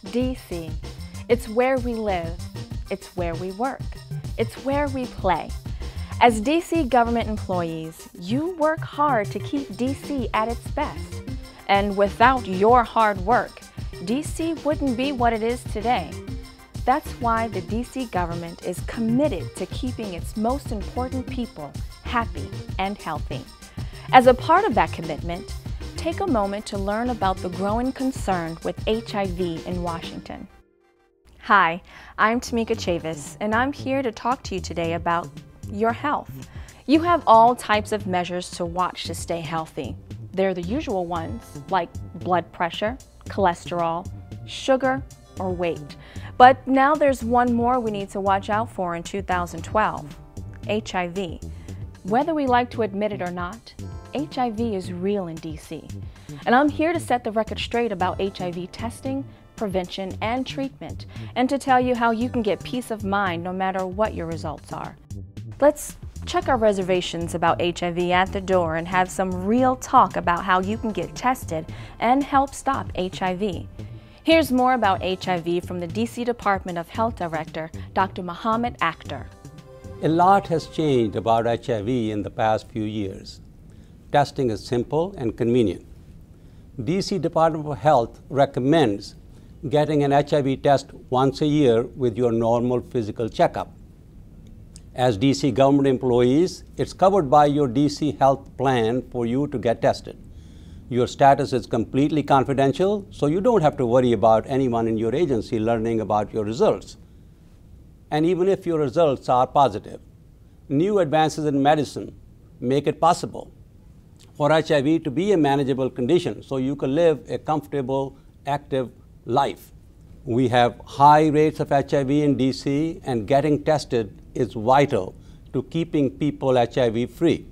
DC. It's where we live. It's where we work. It's where we play. As DC government employees, you work hard to keep DC at its best. And without your hard work, DC wouldn't be what it is today. That's why the DC government is committed to keeping its most important people happy and healthy. As a part of that commitment, take a moment to learn about the growing concern with HIV in Washington. Hi, I'm Tamieka Chavis, and I'm here to talk to you today about your health. You have all types of measures to watch to stay healthy. They're the usual ones, like blood pressure, cholesterol, sugar, or weight. But now there's one more we need to watch out for in 2012, HIV. Whether we like to admit it or not, HIV is real in DC. And I'm here to set the record straight about HIV testing, prevention, and treatment, and to tell you how you can get peace of mind no matter what your results are. Let's check our reservations about HIV at the door and have some real talk about how you can get tested and help stop HIV. Here's more about HIV from the DC Department of Health Director, Dr. Mohammed Akhtar. A lot has changed about HIV in the past few years. Testing is simple and convenient. DC Department of Health recommends getting an HIV test once a year with your normal physical checkup. As DC government employees, it's covered by your DC health plan for you to get tested. Your status is completely confidential, so you don't have to worry about anyone in your agency learning about your results. And even if your results are positive, new advances in medicine make it possible for HIV to be a manageable condition so you can live a comfortable, active life. We have high rates of HIV in DC, and getting tested is vital to keeping people HIV free.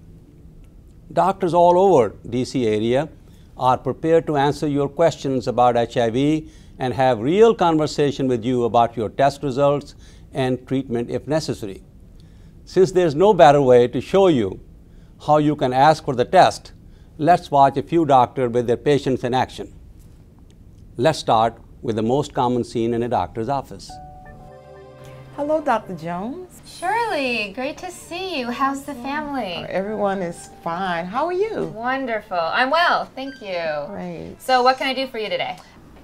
Doctors all over DC area are prepared to answer your questions about HIV and have real conversation with you about your test results and treatment if necessary. Since there's no better way to show you how you can ask for the test, let's watch a few doctors with their patients in action. Let's start with the most common scene in a doctor's office. Hello, Dr. Jones. Shirley, great to see you. How's the family? Everyone is fine. How are you? Wonderful. I'm well, thank you. Great. So what can I do for you today?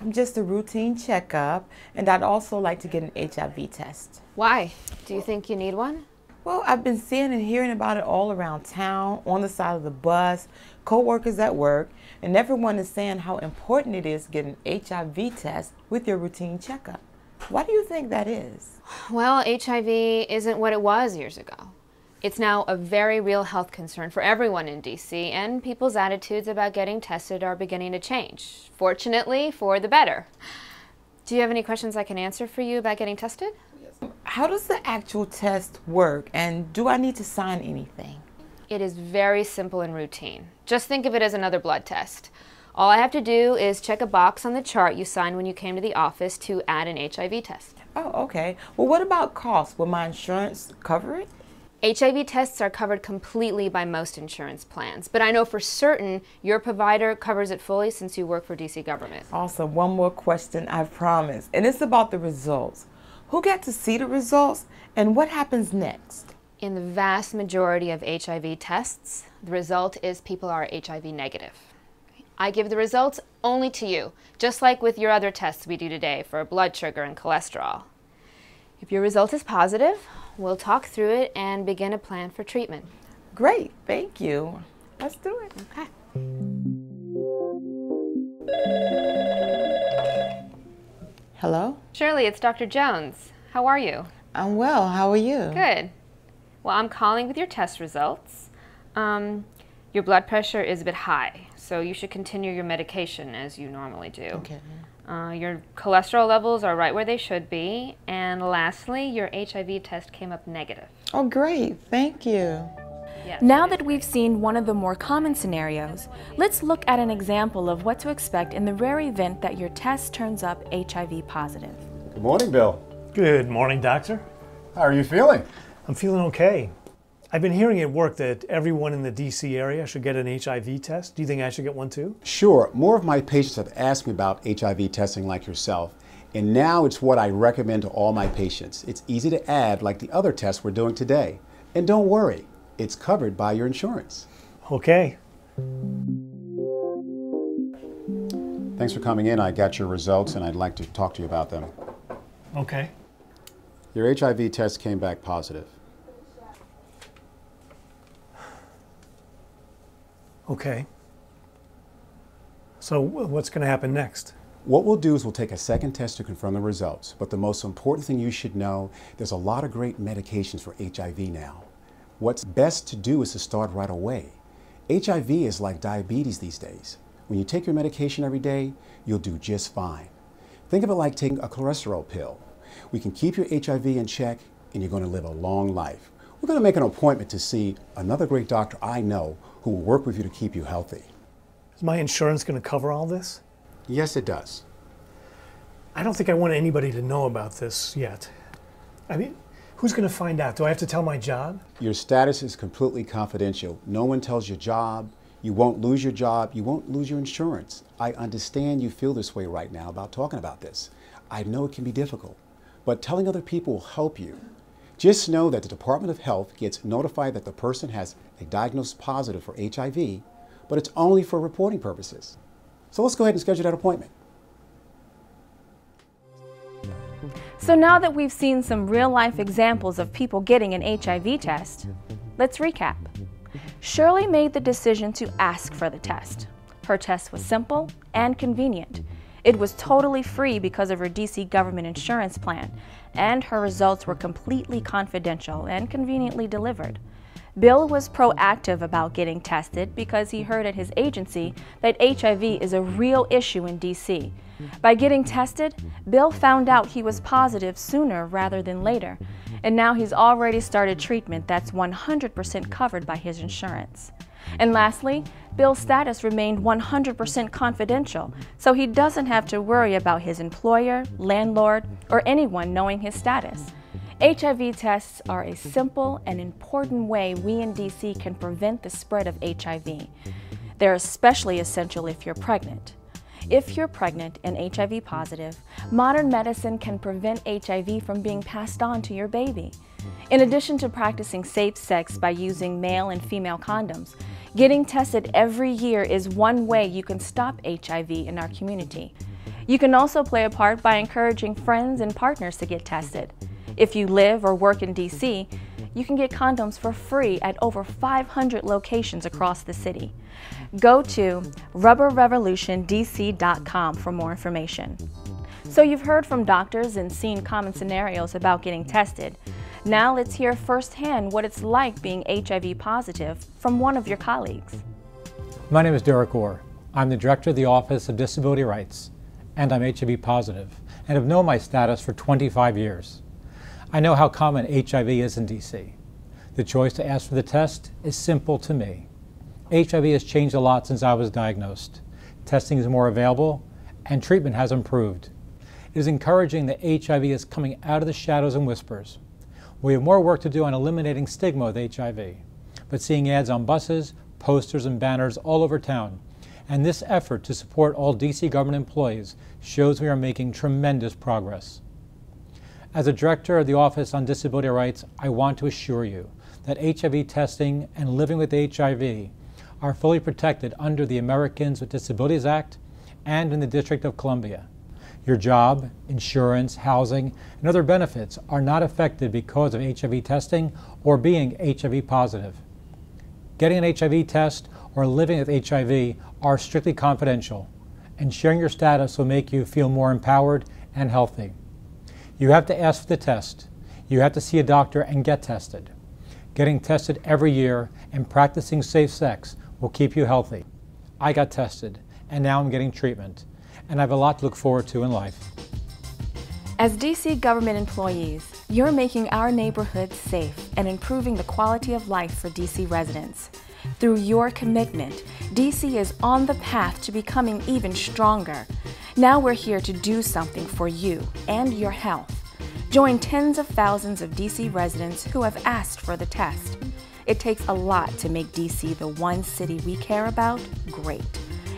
Just a routine checkup, and I'd also like to get an HIV test. Why? Do you think you need one? Well, I've been seeing and hearing about it all around town, on the side of the bus, co-workers at work, and everyone is saying how important it is to get an HIV test with your routine checkup. Why do you think that is? Well, HIV isn't what it was years ago. It's now a very real health concern for everyone in DC, and people's attitudes about getting tested are beginning to change, fortunately for the better. Do you have any questions I can answer for you about getting tested? How does the actual test work, and do I need to sign anything? It is very simple and routine. Just think of it as another blood test. All I have to do is check a box on the chart you signed when you came to the office to add an HIV test. Oh, okay. Well, what about cost? Will my insurance cover it? HIV tests are covered completely by most insurance plans, but I know for certain your provider covers it fully since you work for DC government. Awesome. One more question, I promise. And it's about the results. Who gets to see the results, and what happens next? In the vast majority of HIV tests, the result is people are HIV negative. I give the results only to you, just like with your other tests we do today for blood sugar and cholesterol. If your result is positive, we'll talk through it and begin a plan for treatment. Great, thank you. Let's do it. Okay. Hello? Shirley, it's Dr. Jones. How are you? I'm well, how are you? Good. Well, I'm calling with your test results. Your blood pressure is a bit high, so you should continue your medication as you normally do. Okay. Your cholesterol levels are right where they should be. And lastly, your HIV test came up negative. Oh, great. Thank you. Yes, Now that we've seen one of the more common scenarios, let's look at an example of what to expect in the rare event that your test turns up HIV positive. Good morning, Bill. Good morning, doctor. How are you feeling? I'm feeling okay. I've been hearing at work that everyone in the DC area should get an HIV test. Do you think I should get one too? Sure. More of my patients have asked me about HIV testing like yourself, and now it's what I recommend to all my patients. It's easy to add like the other tests we're doing today. And don't worry, it's covered by your insurance. Okay. Thanks for coming in. I got your results and I'd like to talk to you about them. Okay. Your HIV test came back positive. Okay. So what's going to happen next? What we'll do is we'll take a second test to confirm the results. But the most important thing you should know, there's a lot of great medications for HIV now. What's best to do is to start right away. HIV is like diabetes these days. When you take your medication every day, you'll do just fine. Think of it like taking a cholesterol pill. We can keep your HIV in check and you're going to live a long life. We're going to make an appointment to see another great doctor I know who will work with you to keep you healthy. Is my insurance going to cover all this? Yes, it does. I don't think I want anybody to know about this yet. I mean, who's going to find out? Do I have to tell my job? Your status is completely confidential. No one tells your job. You won't lose your job. You won't lose your insurance. I understand you feel this way right now about talking about this. I know it can be difficult, but telling other people will help you. Just know that the Department of Health gets notified that the person has a diagnosis positive for HIV, but it's only for reporting purposes. So let's go ahead and schedule that appointment. So now that we've seen some real-life examples of people getting an HIV test, let's recap. Shirley made the decision to ask for the test. Her test was simple and convenient. It was totally free because of her DC government insurance plan, and her results were completely confidential and conveniently delivered. Bill was proactive about getting tested because he heard at his agency that HIV is a real issue in DC. By getting tested, Bill found out he was positive sooner rather than later, and now he's already started treatment that's 100% covered by his insurance. And lastly, Bill's status remained 100% confidential, so he doesn't have to worry about his employer, landlord, or anyone knowing his status. HIV tests are a simple and important way we in DC can prevent the spread of HIV. They're especially essential if you're pregnant. If you're pregnant and HIV positive, modern medicine can prevent HIV from being passed on to your baby. In addition to practicing safe sex by using male and female condoms, getting tested every year is one way you can stop HIV in our community. You can also play a part by encouraging friends and partners to get tested. If you live or work in DC, you can get condoms for free at over 500 locations across the city. Go to rubberrevolutiondc.com for more information. So you've heard from doctors and seen common scenarios about getting tested. Now let's hear firsthand what it's like being HIV positive from one of your colleagues. My name is Derek Orr. I'm the Director of the Office of Disability Rights, and I'm HIV positive, and have known my status for 25 years. I know how common HIV is in DC. The choice to ask for the test is simple to me. HIV has changed a lot since I was diagnosed. Testing is more available, and treatment has improved. It is encouraging that HIV is coming out of the shadows and whispers. We have more work to do on eliminating stigma with HIV, but seeing ads on buses, posters, and banners all over town, and this effort to support all DC government employees shows we are making tremendous progress. As a Director of the Office on Disability Rights, I want to assure you that HIV testing and living with HIV are fully protected under the Americans with Disabilities Act and in the District of Columbia. Your job, insurance, housing, and other benefits are not affected because of HIV testing or being HIV positive. Getting an HIV test or living with HIV are strictly confidential, and sharing your status will make you feel more empowered and healthy. You have to ask for the test. You have to see a doctor and get tested. Getting tested every year and practicing safe sex will keep you healthy. I got tested, and now I'm getting treatment, and I have a lot to look forward to in life. As DC government employees, you're making our neighborhoods safe and improving the quality of life for DC residents. Through your commitment, DC is on the path to becoming even stronger. Now we're here to do something for you and your health. Join tens of thousands of DC residents who have asked for the test. It takes a lot to make DC the one city we care about great.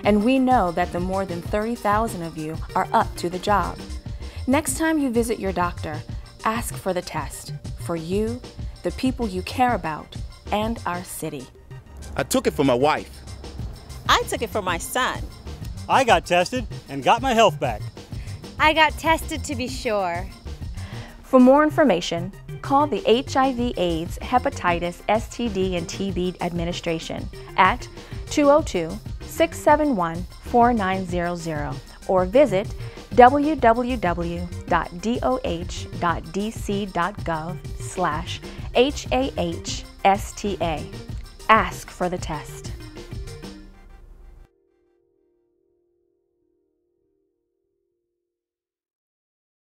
And we know that the more than 30,000 of you are up to the job. Next time you visit your doctor, ask for the test for you, the people you care about, and our city. I took it for my wife. I took it for my son. I got tested and got my health back. I got tested to be sure. For more information, call the HIV/AIDS, Hepatitis, STD, and TB Administration at 202-671-4900 or visit www.doh.dc.gov/HAHSTA. Ask for the test.